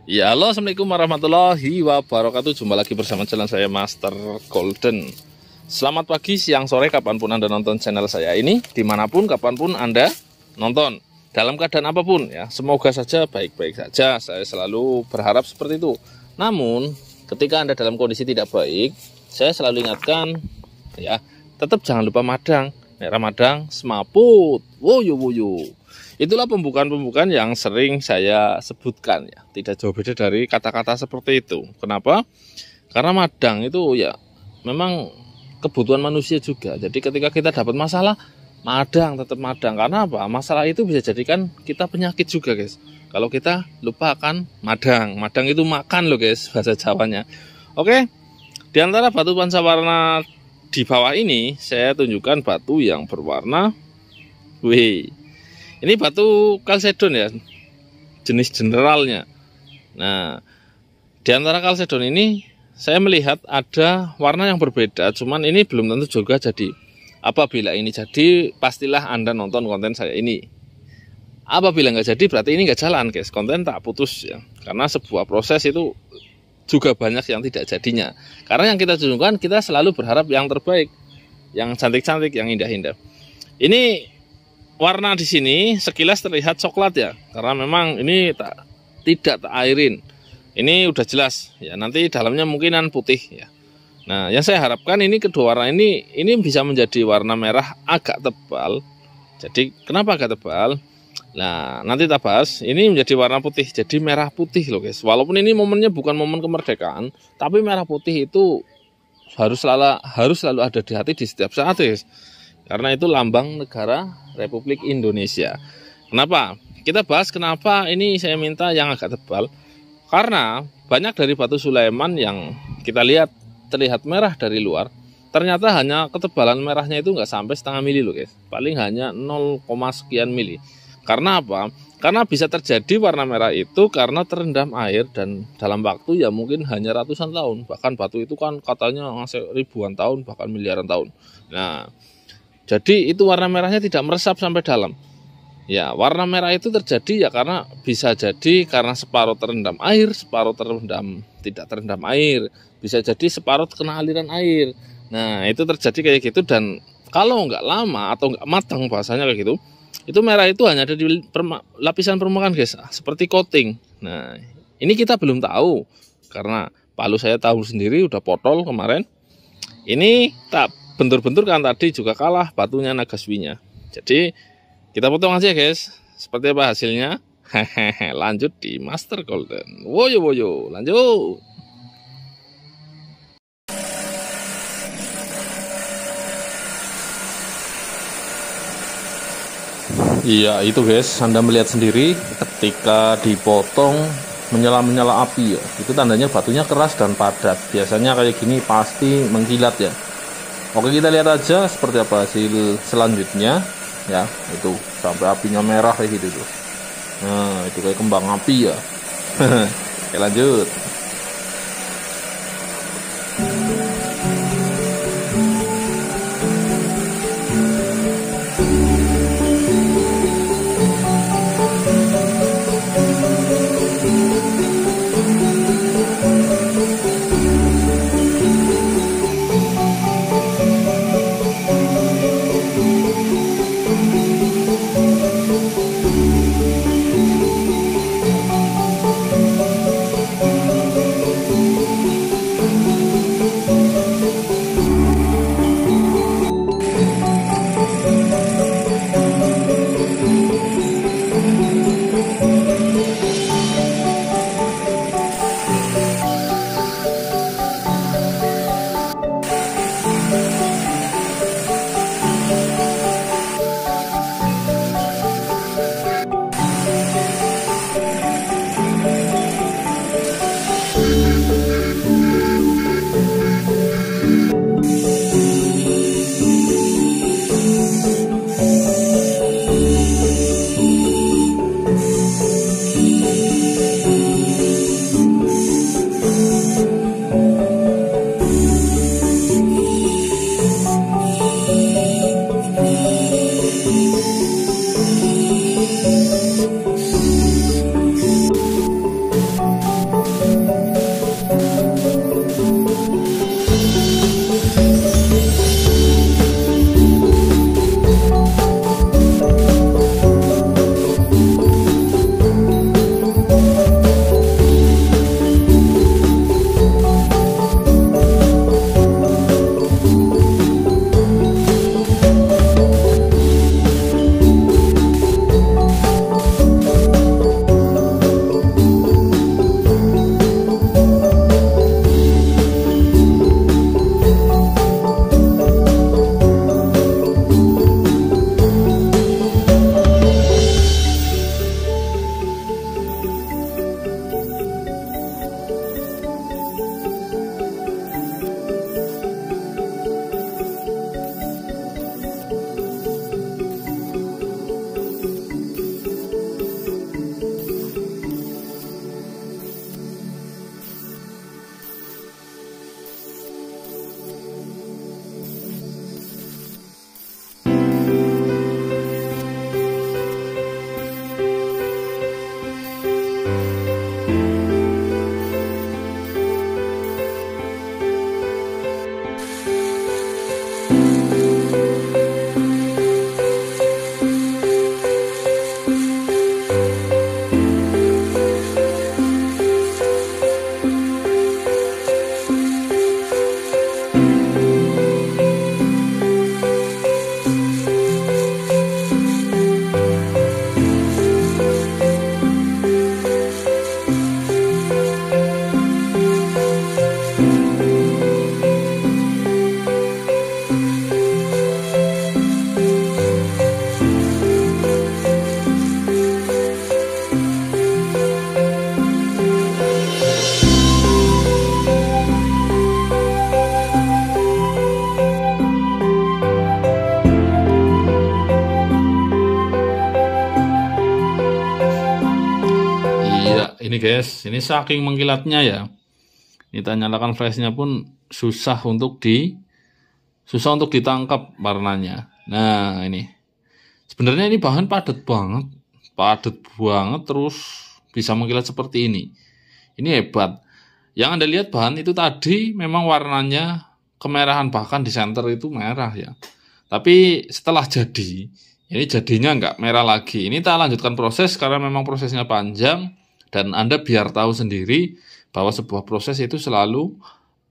Ya, halo, assalamualaikum warahmatullahi wabarakatuh. Jumpa lagi bersama channel saya Master Golden. Selamat pagi, siang, sore, kapanpun Anda nonton channel saya ini, dimanapun, kapanpun Anda nonton, dalam keadaan apapun ya. Semoga saja baik-baik saja. Saya selalu berharap seperti itu. Namun, ketika Anda dalam kondisi tidak baik, saya selalu ingatkan ya, tetap jangan lupa madang. Ramadang semaput, woyo woyo. Itulah pembukaan-pembukaan yang sering saya sebutkan ya. Tidak jauh beda dari kata-kata seperti itu. Kenapa? Karena madang itu ya memang kebutuhan manusia juga. Jadi ketika kita dapat masalah, madang, tetap madang. Karena apa? Masalah itu bisa jadikan kita penyakit juga, guys. Kalau kita lupa akan madang. Madang itu makan loh, guys, bahasa Jawanya. Oke. Di antara batu pancawarna di bawah ini saya tunjukkan batu yang berwarna ini batu kalsedon ya, jenis generalnya. Nah, di antara kalsedon ini saya melihat ada warna yang berbeda, cuman ini belum tentu juga jadi. Apabila ini jadi, pastilah Anda nonton konten saya ini. Apabila nggak jadi, berarti ini nggak jalan, guys. Konten tak putus ya, karena sebuah proses itu juga banyak yang tidak jadinya. Karena yang kita tunjukkan, kita selalu berharap yang terbaik, yang cantik-cantik, yang indah-indah. Ini warna di sini sekilas terlihat coklat ya, karena memang ini tidak tak airin. Ini udah jelas ya, nanti dalamnya mungkinan putih ya. Nah, yang saya harapkan ini kedua warna ini bisa menjadi warna merah agak tebal. Jadi kenapa agak tebal? Nah, nanti kita bahas. Ini menjadi warna putih, jadi merah putih loh, guys. Walaupun ini momennya bukan momen kemerdekaan, tapi merah putih itu harus selalu ada di hati di setiap saat, guys. Karena itu lambang negara Republik Indonesia. Kenapa? Kita bahas kenapa ini saya minta yang agak tebal. Karena banyak dari batu Sulaiman yang kita lihat terlihat merah dari luar, ternyata hanya ketebalan merahnya itu nggak sampai setengah mili loh, guys. Paling hanya 0, sekian mili. Karena apa? Karena bisa terjadi warna merah itu karena terendam air dan dalam waktu ya mungkin hanya ratusan tahun. Bahkan batu itu kan katanya ngasih ribuan tahun, bahkan miliaran tahun. Nah, jadi itu warna merahnya tidak meresap sampai dalam. Ya, warna merah itu terjadi ya karena bisa jadi karena separuh terendam air, separuh tidak terendam air. Bisa jadi separuh kena aliran air. Nah, itu terjadi kayak gitu, dan kalau nggak lama atau nggak matang bahasanya kayak gitu, itu merah itu hanya ada di lapisan permukaan, guys, seperti coating. Nah, ini kita belum tahu karena palu saya tahu sendiri udah potol kemarin. Ini tak bentur-bentur kan tadi juga kalah batunya Nagaswinya. Jadi kita potong aja, guys. Seperti apa hasilnya? Hehehe, lanjut di Master Golden. Woyo woyo, lanjut. Iya, itu, guys, Anda melihat sendiri ketika dipotong menyala api ya. Itu tandanya batunya keras dan padat. Biasanya kayak gini pasti mengkilat ya. Oke, kita lihat aja seperti apa hasil selanjutnya ya. Itu sampai apinya merah kayak gitu tuh. Nah, itu kayak kembang api ya. Oke, lanjut. ini guys, ini saking mengkilatnya ya. Kita nyalakan flashnya pun susah untuk ditangkap warnanya. Nah, ini. Sebenarnya ini bahan padat banget. Padat banget terus bisa mengkilat seperti ini. Ini hebat. Yang Anda lihat bahan itu tadi memang warnanya kemerahan, bahkan di center itu merah ya. Tapi setelah jadi, ini jadinya nggak merah lagi. Ini kita lanjutkan proses karena memang prosesnya panjang. Dan Anda biar tahu sendiri bahwa sebuah proses itu selalu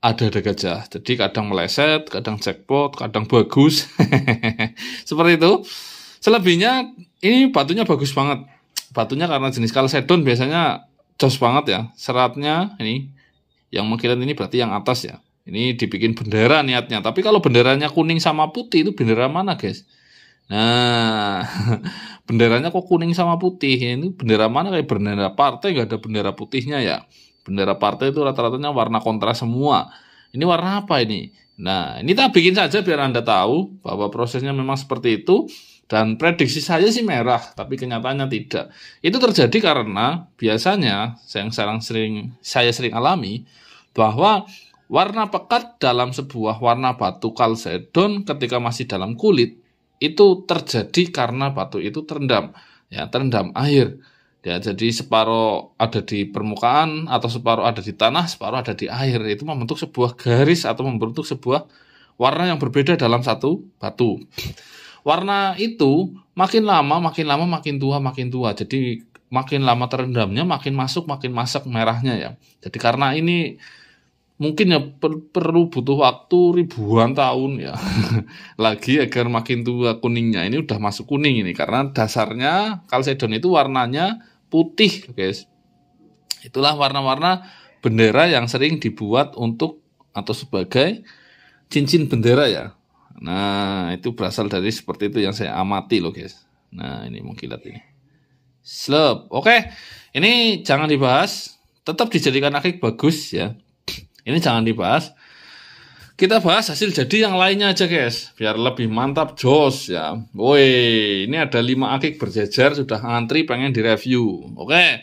ada gajah. Jadi kadang meleset, kadang jackpot, kadang bagus. Seperti itu. Selebihnya ini batunya bagus banget. Batunya karena jenis kalsedon biasanya jos banget ya. Seratnya ini yang mengkilat ini berarti yang atas ya. Ini dibikin bendera niatnya. Tapi kalau benderanya kuning sama putih itu bendera mana guys? Nah, benderanya kok kuning sama putih? Ini bendera mana? Kayak bendera partai, nggak ada bendera putihnya ya. Bendera partai itu rata-ratanya warna kontras semua. Ini warna apa ini? Nah, ini kita bikin saja biar Anda tahu bahwa prosesnya memang seperti itu. Dan prediksi saya sih merah, tapi kenyataannya tidak. Itu terjadi karena biasanya saya sering alami bahwa warna pekat dalam sebuah warna batu kalsedon ketika masih dalam kulit itu terjadi karena batu itu terendam air ya. Jadi separuh ada di permukaan atau separuh ada di tanah, separuh ada di air. Itu membentuk sebuah garis atau membentuk sebuah warna yang berbeda dalam satu batu. Warna itu makin lama makin tua. Jadi makin lama terendamnya makin masak merahnya ya. Jadi karena ini mungkin ya perlu butuh waktu ribuan tahun ya lagi agar makin tua kuningnya. Ini udah masuk kuning ini karena dasarnya kalsedon itu warnanya putih guys. Itulah warna-warna bendera yang sering dibuat untuk atau sebagai cincin bendera ya. Nah, itu berasal dari seperti itu yang saya amati loh guys. Nah, ini mengkilat ini. Slep. Oke, ini jangan dibahas, tetap dijadikan akik bagus ya. Ini jangan dibahas. Kita bahas hasil jadi yang lainnya aja guys, biar lebih mantap jos ya. Woi, ini ada 5 akik berjejer sudah ngantri pengen direview. Oke.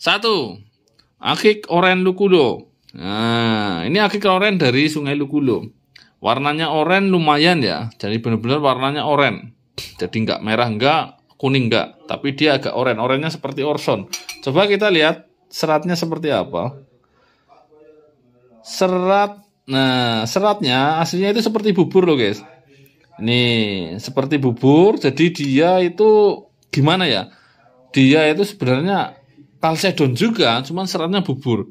1. Akik oren Lukulo. Nah, ini akik oren dari Sungai Lukulo. Warnanya oren lumayan ya. Jadi benar-benar warnanya oren. Jadi nggak merah nggak, kuning nggak, tapi dia agak oren. Orennya seperti Orson. Coba kita lihat seratnya seperti apa. Seratnya aslinya itu seperti bubur loh guys. Ini seperti bubur, jadi dia itu gimana ya? Dia itu sebenarnya kalsedon juga, cuman seratnya bubur.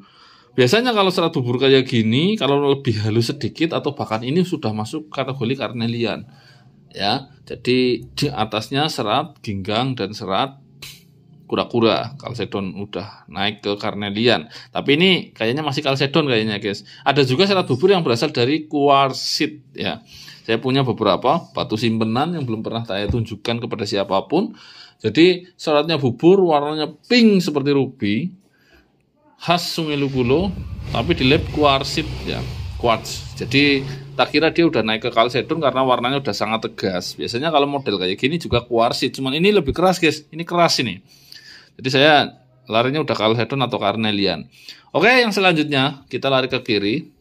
Biasanya kalau serat bubur kayak gini, kalau lebih halus sedikit atau bahkan ini sudah masuk kategori karnelian. Ya, jadi di atasnya serat ginggang dan serat kura-kura. Kalsedon udah naik ke karnelian. Tapi ini kayaknya masih kalsedon kayaknya guys. Ada juga serat bubur yang berasal dari kuarsit ya. Saya punya beberapa batu simpenan yang belum pernah saya tunjukkan kepada siapapun. Jadi seratnya bubur, warnanya pink seperti ruby. Khas Sungai Lukulo, tapi di lab kuarsit ya. Quartz. Jadi tak kira dia udah naik ke kalsedon karena warnanya udah sangat tegas. Biasanya kalau model kayak gini juga kuarsit. Cuman ini lebih keras guys. Ini keras ini. Jadi saya larinya udah kalsedon atau karnelian. Oke, yang selanjutnya kita lari ke kiri.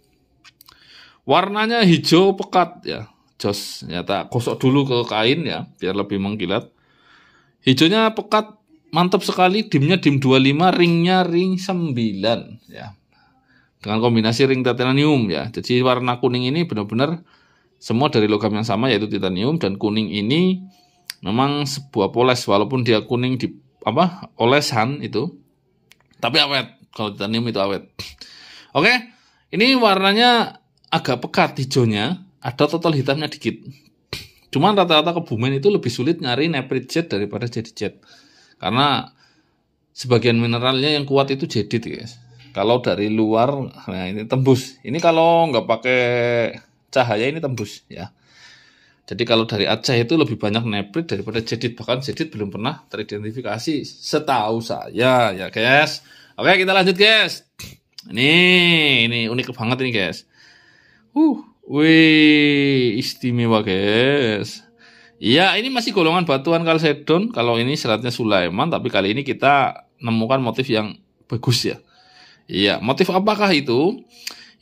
Warnanya hijau pekat ya. Jos, ya tak gosok dulu ke kain ya, biar lebih mengkilat. Hijaunya pekat, mantap sekali. Dimnya dim 25, ringnya ring 9 ya. Dengan kombinasi ring titanium ya. Jadi warna kuning ini benar-benar semua dari logam yang sama yaitu titanium, dan kuning ini memang sebuah poles walaupun dia kuning di olesan itu, tapi awet. Kalau titanium itu awet. Oke, ini warnanya agak pekat hijaunya, ada total hitamnya dikit. Cuman rata-rata Kebumen itu lebih sulit nyari neprit jet daripada jadit jet, karena sebagian mineralnya yang kuat itu jadit guys. Kalau dari luar, nah ini tembus. Ini kalau nggak pakai cahaya ini tembus ya. Jadi kalau dari Aceh itu lebih banyak neprit daripada jadit. Bahkan jadit belum pernah teridentifikasi setahu saya ya guys. Oke, kita lanjut guys. Ini unik banget ini guys. Wih, istimewa guys. Iya, ini masih golongan batuan kalsedon. Kalau ini seratnya Sulaiman, tapi kali ini kita nemukan motif yang bagus ya. Iya, motif apakah itu?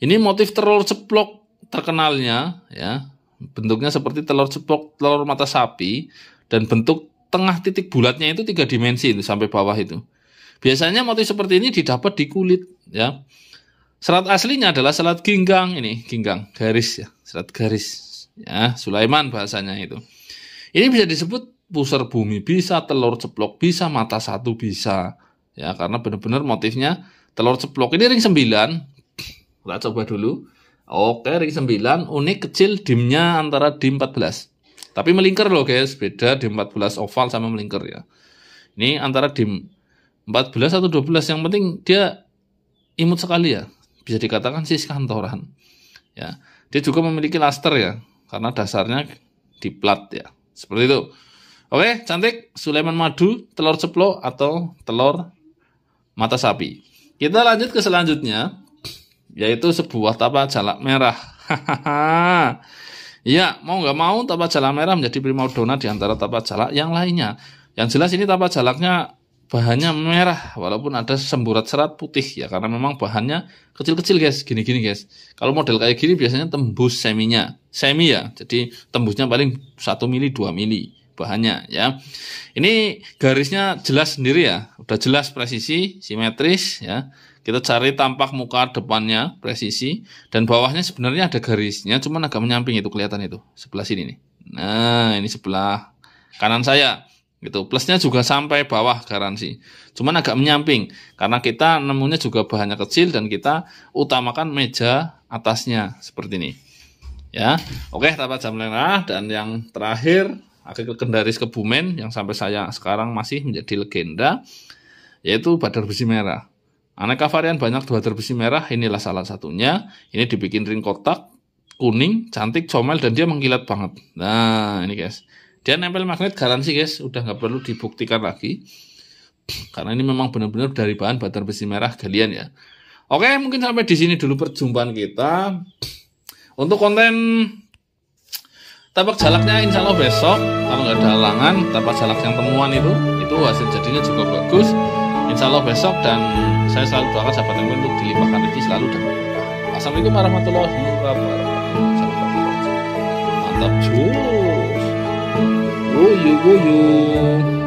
Ini motif telur ceplok terkenalnya ya. Bentuknya seperti telur ceplok, telur mata sapi, dan bentuk tengah titik bulatnya itu 3 dimensi itu sampai bawah itu. Biasanya motif seperti ini didapat di kulit ya. Serat aslinya adalah serat ginggang, ini ginggang garis ya, serat garis ya, Sulaiman bahasanya itu. Ini bisa disebut pusar bumi, bisa telur ceplok, bisa mata satu, bisa ya, karena benar-benar motifnya telur ceplok. Ini ring 9. Kita coba dulu. Oke, ring 9 unik kecil, dimnya antara dim 14. Tapi melingkar loh guys, beda dim 14 oval sama melingkar ya. Ini antara dim 14 atau 12, yang penting dia imut sekali ya. Bisa dikatakan sis kantoran. Ya. Dia juga memiliki laster ya, karena dasarnya di plat ya. Seperti itu. Oke, cantik Sulaiman madu, telur ceplok atau telur mata sapi. Kita lanjut ke selanjutnya, yaitu sebuah tapak jalak merah. Ya, mau nggak mau tapak jalak merah menjadi primadona di antara tapak jalak yang lainnya. Yang jelas ini tapak jalaknya bahannya merah, walaupun ada semburat serat putih ya, karena memang bahannya kecil-kecil guys, gini-gini guys. Kalau model kayak gini biasanya tembus semi ya, jadi tembusnya paling 1 mili 2 mili bahannya ya. Ini garisnya jelas sendiri ya, udah jelas presisi, simetris ya. Kita cari tampak muka depannya presisi, dan bawahnya sebenarnya ada garisnya, cuman agak menyamping itu, kelihatan itu sebelah sini nih. Nah, ini sebelah kanan saya gitu. Plusnya juga sampai bawah garansi, cuman agak menyamping karena kita nemunya juga bahannya kecil dan kita utamakan meja atasnya seperti ini ya. Oke, tapak jalak merah. Dan yang terakhir akik legendaris Kebumen yang sampai saya sekarang masih menjadi legenda, yaitu badar besi merah. Aneka varian banyak badar besi merah, inilah salah satunya. Ini dibikin ring kotak, kuning, cantik, comel, dan dia mengkilat banget. Nah, ini guys, dia nempel magnet garansi guys, udah nggak perlu dibuktikan lagi, karena ini memang benar-benar dari bahan badar besi merah galian ya. Oke, mungkin sampai di sini dulu perjumpaan kita. Untuk konten tapak jalaknya insya Allah besok, kalau nggak ada halangan, tapak jalak yang temuan itu hasil jadinya juga bagus. Insya Allah besok, dan saya selalu doakan sahabat yang untuk dilimpahkan rezeki selalu dan berkah. Assalamualaikum warahmatullahi wabarakatuh. Mantap, cus. Guyu.